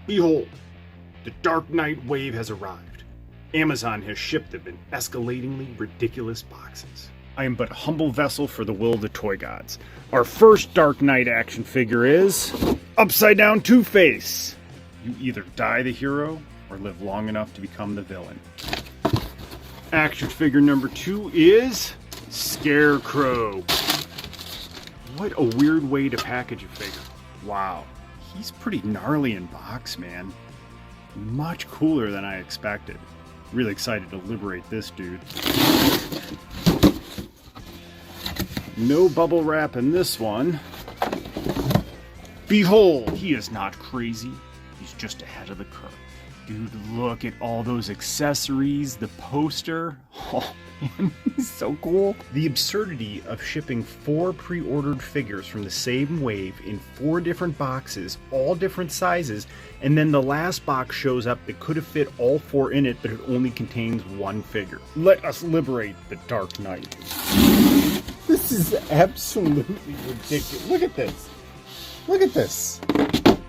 Behold, the Dark Knight wave has arrived. Amazon has shipped them in escalatingly ridiculous boxes. I am but a humble vessel for the will of the toy gods. Our first Dark Knight action figure is Upside Down Two-Face. You either die the hero or live long enough to become the villain. Action figure number 2 is Scarecrow. What a weird way to package a figure. Wow, he's pretty gnarly in box, man. Much cooler than I expected. Really excited to liberate this dude. No bubble wrap in this one. Behold, he is not crazy. He's just ahead of the curve. Dude, look at all those accessories, the poster. Oh, man, he's so cool. The absurdity of shipping 4 pre-ordered figures from the same wave in 4 different boxes, all different sizes, and then the last box shows up that could have fit all 4 in it, but it only contains 1 figure. Let us liberate the Dark Knight. This is absolutely ridiculous. Look at this. Look at this.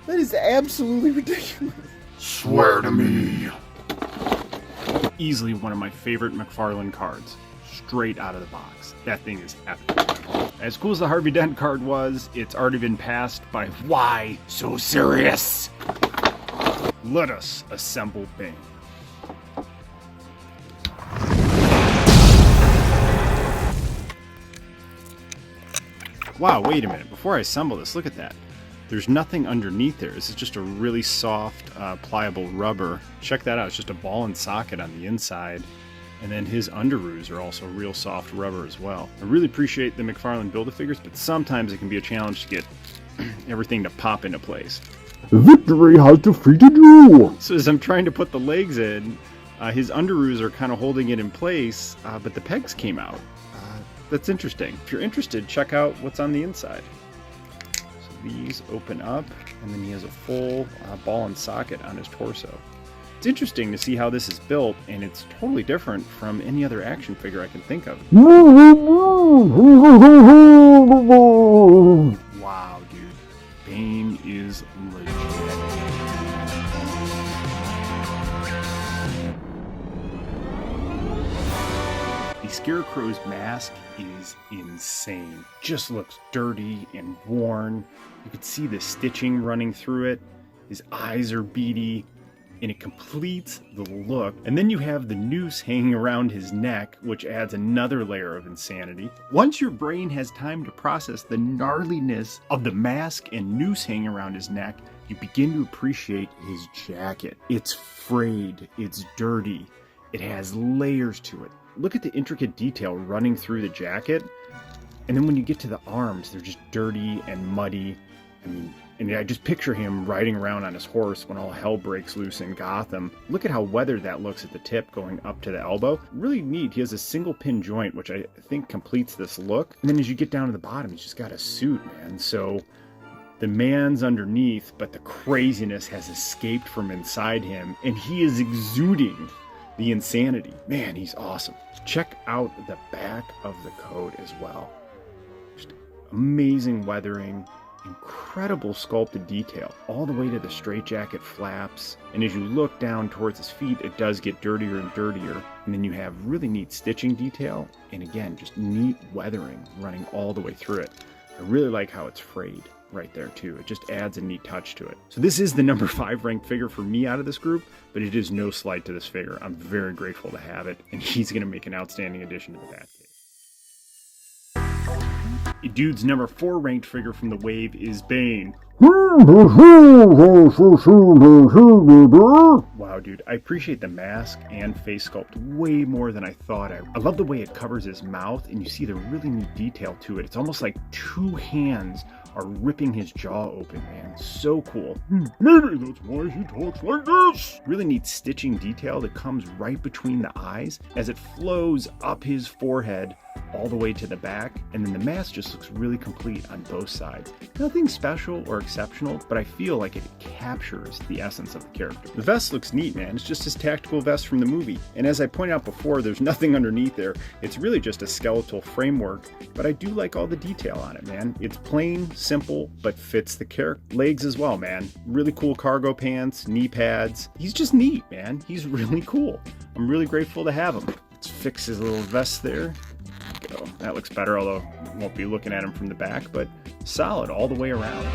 That is absolutely ridiculous. Swear to me. Easily one of my favorite McFarlane cards. Straight out of the box. That thing is epic. As cool as the Harvey Dent card was, it's already been passed by Why So Serious? Let us assemble Bane. Wow, wait a minute. Before I assemble this, look at that. There's nothing underneath there. This is just a really soft, pliable rubber. Check that out. It's just a ball and socket on the inside. And then his underoos are also real soft rubber as well. I really appreciate the McFarlane Build-A-Figures, but sometimes it can be a challenge to get everything to pop into place. Victory has defeated you! So as I'm trying to put the legs in, his underoos are kind of holding it in place, but the pegs came out. That's interesting. If you're interested, check out what's on the inside. These open up, and then he has a full ball and socket on his torso. It's interesting to see how this is built, and it's totally different from any other action figure I can think of. Wow, dude. Bane is legit. The Scarecrow's mask is insane. Just looks dirty and worn. You can see the stitching running through it. His eyes are beady, and it completes the look. And then you have the noose hanging around his neck, which adds another layer of insanity. Once your brain has time to process the gnarliness of the mask and noose hanging around his neck, you begin to appreciate his jacket. It's frayed, it's dirty, it has layers to it. Look at the intricate detail running through the jacket. And then when you get to the arms, they're just dirty and muddy. And I just picture him riding around on his horse when all hell breaks loose in Gotham. Look at how weathered that looks at the tip going up to the elbow. Really neat. He has a single pin joint, which I think completes this look. And then as you get down to the bottom, he's just got a suit, man. So the man's underneath, but the craziness has escaped from inside him, and he is exuding the insanity. Man, he's awesome. Check out the back of the coat as well. Just amazing weathering, incredible sculpted detail, all the way to the straitjacket flaps. And as you look down towards his feet, it does get dirtier and dirtier. And then you have really neat stitching detail, and again, just neat weathering running all the way through it. I really like how it's frayed right there too. It just adds a neat touch to it. So this is the number 5 ranked figure for me out of this group, but it is no slight to this figure. I'm very grateful to have it, and he's going to make an outstanding addition to the Batcave. Dude's number 4 ranked figure from the wave is Bane. Wow, dude, I appreciate the mask and face sculpt way more than I thought. I love the way it covers his mouth, and you see the really neat detail to it. It's almost like 2 hands are ripping his jaw open, man. So cool. Maybe that's why he talks like this. Really neat stitching detail that comes right between the eyes as it flows up his forehead all the way to the back, and then the mask just looks really complete on both sides. Nothing special or exceptional, but I feel like it captures the essence of the character. The vest looks neat, man. It's just his tactical vest from the movie. And as I pointed out before, there's nothing underneath there. It's really just a skeletal framework, but I do like all the detail on it, man. It's plain, simple, but fits the character. Legs as well, man. Really cool cargo pants, knee pads. He's just neat, man. He's really cool. I'm really grateful to have him. Let's fix his little vest there. Go. That looks better, although I won't be looking at him from the back, but solid all the way around.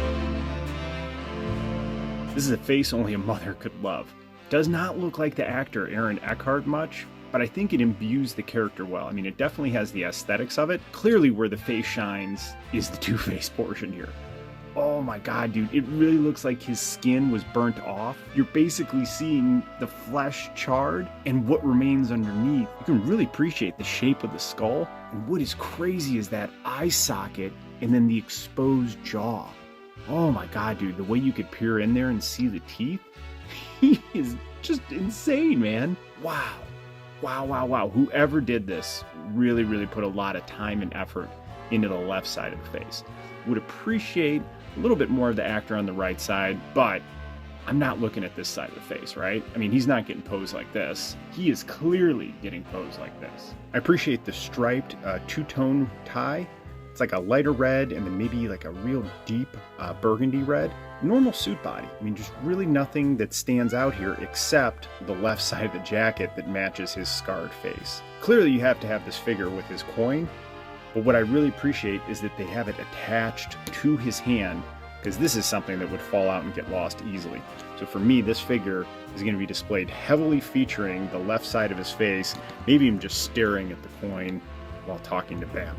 This is a face only a mother could love. Does not look like the actor Aaron Eckhart much, but I think it imbues the character well. I mean, it definitely has the aesthetics of it. Clearly where the face shines is the Two-Face portion here. Oh my god, dude, it really looks like his skin was burnt off. You're basically seeing the flesh charred and what remains underneath. You can really appreciate the shape of the skull. And what is crazy is that eye socket and then the exposed jaw. Oh my god, dude, the way you could peer in there and see the teeth, he is just insane, man. Wow. Wow, wow, wow. Whoever did this really, really put a lot of time and effort into the left side of the face. Would appreciate a little bit more of the actor on the right side, but I'm not looking at this side of the face, right? I mean, he's not getting posed like this. He is clearly getting posed like this. I appreciate the striped two-tone tie. It's like a lighter red and then maybe like a real deep burgundy red. Normal suit body. I mean, just really nothing that stands out here except the left side of the jacket that matches his scarred face. Clearly you have to have this figure with his coin, but what I really appreciate is that they have it attached to his hand, because this is something that would fall out and get lost easily. So for me, this figure is going to be displayed heavily featuring the left side of his face, maybe him just staring at the coin while talking to Batman.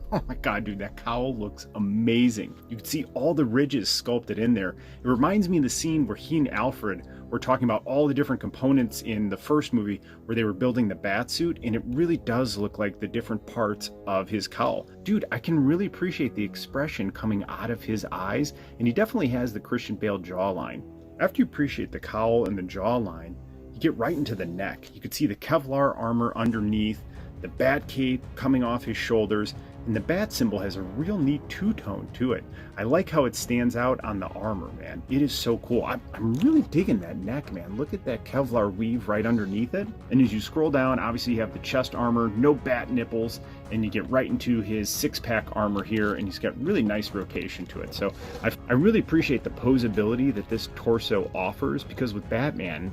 Oh my god, dude, that cowl looks amazing. You can see all the ridges sculpted in there. It reminds me of the scene where he and Alfred were talking about all the different components in the first movie where they were building the Batsuit, and it really does look like the different parts of his cowl. Dude, I can really appreciate the expression coming out of his eyes, and he definitely has the Christian Bale jawline. After you appreciate the cowl and the jawline, you get right into the neck. You can see the Kevlar armor underneath, the bat cape coming off his shoulders, and the bat symbol has a real neat two-tone to it. I like how it stands out on the armor, man. It is so cool. I'm really digging that neck, man. Look at that Kevlar weave right underneath it. And as you scroll down, obviously you have the chest armor, no bat nipples, and you get right into his six-pack armor here, and he's got really nice rotation to it. So I really appreciate the posability that this torso offers, because with Batman,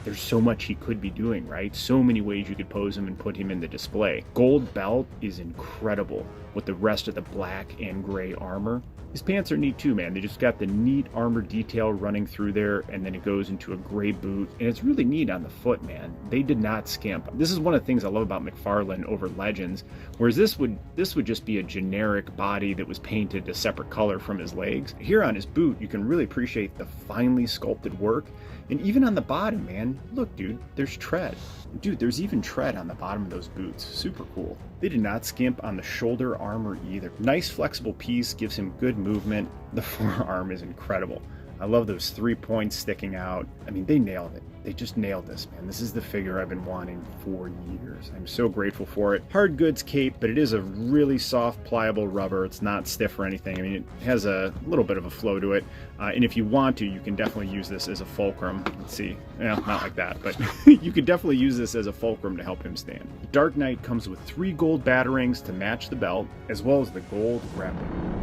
there's so much he could be doing, right? So many ways you could pose him and put him in the display. Gold belt is incredible with the rest of the black and gray armor. His pants are neat too, man. They just got the neat armor detail running through there, and then it goes into a gray boot, and it's really neat on the foot, man. They did not skimp. This is one of the things I love about McFarlane over Legends, whereas this would just be a generic body that was painted a separate color from his legs. Here on his boot, you can really appreciate the finely sculpted work, and even on the bottom, man, look, dude, there's tread. Dude, there's even tread on the bottom of those boots. Super cool. They did not skimp on the shoulder armor either. Nice flexible piece, gives him good movement. The forearm is incredible. I love those 3 points sticking out. I mean, they nailed it. They just nailed this, man. This is the figure I've been wanting for years. I'm so grateful for it. Hard goods cape, but it is a really soft, pliable rubber. It's not stiff or anything. I mean, it has a little bit of a flow to it. And if you want to, you can definitely use this as a fulcrum. Let's see. Yeah, not like that, but you could definitely use this as a fulcrum to help him stand. Dark Knight comes with 3 gold batarangs to match the belt, as well as the gold grappling.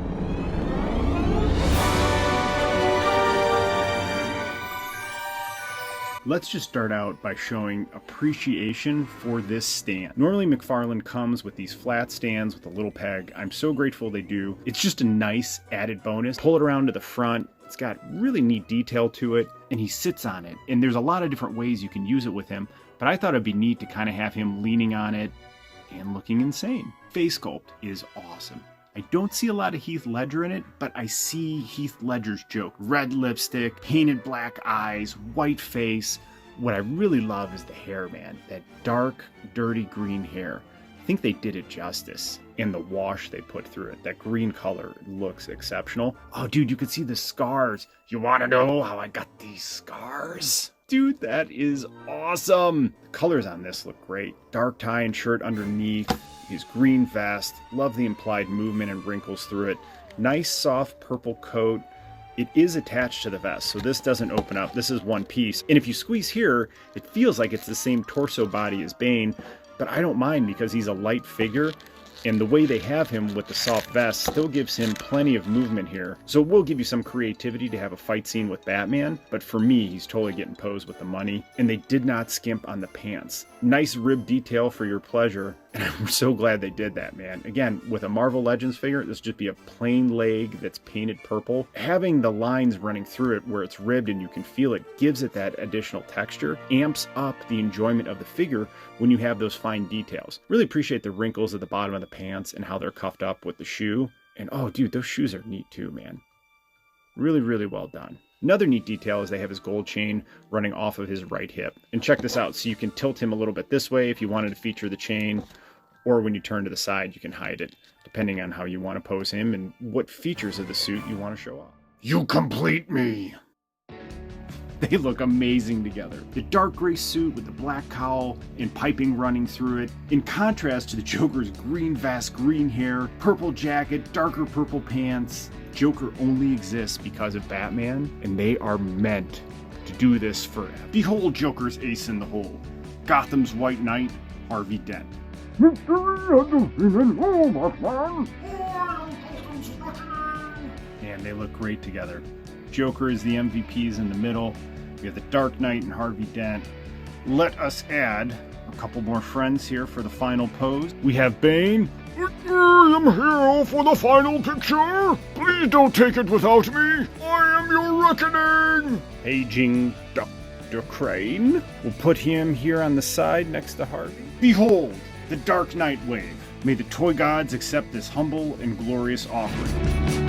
Let's just start out by showing appreciation for this stand. Normally McFarlane comes with these flat stands with a little peg. I'm so grateful they do. It's just a nice added bonus. Pull it around to the front. It's got really neat detail to it, and he sits on it. And there's a lot of different ways you can use it with him, but I thought it'd be neat to kind of have him leaning on it and looking insane. Face sculpt is awesome. I don't see a lot of Heath Ledger in it, but I see Heath Ledger's joke. Red lipstick, painted black eyes, white face. What I really love is the hair, man. That dark, dirty green hair. I think they did it justice. And the wash they put through it. That green color looks exceptional. Oh, dude, you can see the scars. You want to know how I got these scars? Dude, that is awesome. The colors on this look great. Dark tie and shirt underneath. His green vest. Love the implied movement and wrinkles through it. Nice soft purple coat. It is attached to the vest, so this doesn't open up. This is one piece. And if you squeeze here, it feels like it's the same torso body as Bane, but I don't mind because he's a light figure. And the way they have him with the soft vest still gives him plenty of movement here. So it will give you some creativity to have a fight scene with Batman, but for me, he's totally getting posed with the money. And they did not skimp on the pants. Nice rib detail for your pleasure. And I'm so glad they did that, man. Again, with a Marvel Legends figure, this would just be a plain leg that's painted purple. Having the lines running through it where it's ribbed and you can feel it gives it that additional texture, amps up the enjoyment of the figure when you have those fine details. Really appreciate the wrinkles at the bottom of the pants and how they're cuffed up with the shoe. And oh, dude, those shoes are neat too, man. Really, really well done. Another neat detail is they have his gold chain running off of his right hip. And check this out, so you can tilt him a little bit this way if you wanted to feature the chain, or when you turn to the side, you can hide it, depending on how you want to pose him and what features of the suit you want to show off. You complete me. They look amazing together. The dark gray suit with the black cowl and piping running through it, in contrast to the Joker's green vest, green hair, purple jacket, darker purple pants. Joker only exists because of Batman, and they are meant to do this forever. Behold Joker's ace in the hole. Gotham's White Knight, Harvey Dent. And they look great together. Joker is the MVPs in the middle. We have the Dark Knight and Harvey Dent. Let us add a couple more friends here for the final pose. We have Bane. I am here for the final picture. Please don't take it without me. I am your reckoning. Paging Dr. Crane. We'll put him here on the side next to Harvey. Behold, the Dark Knight wave. May the toy gods accept this humble and glorious offering.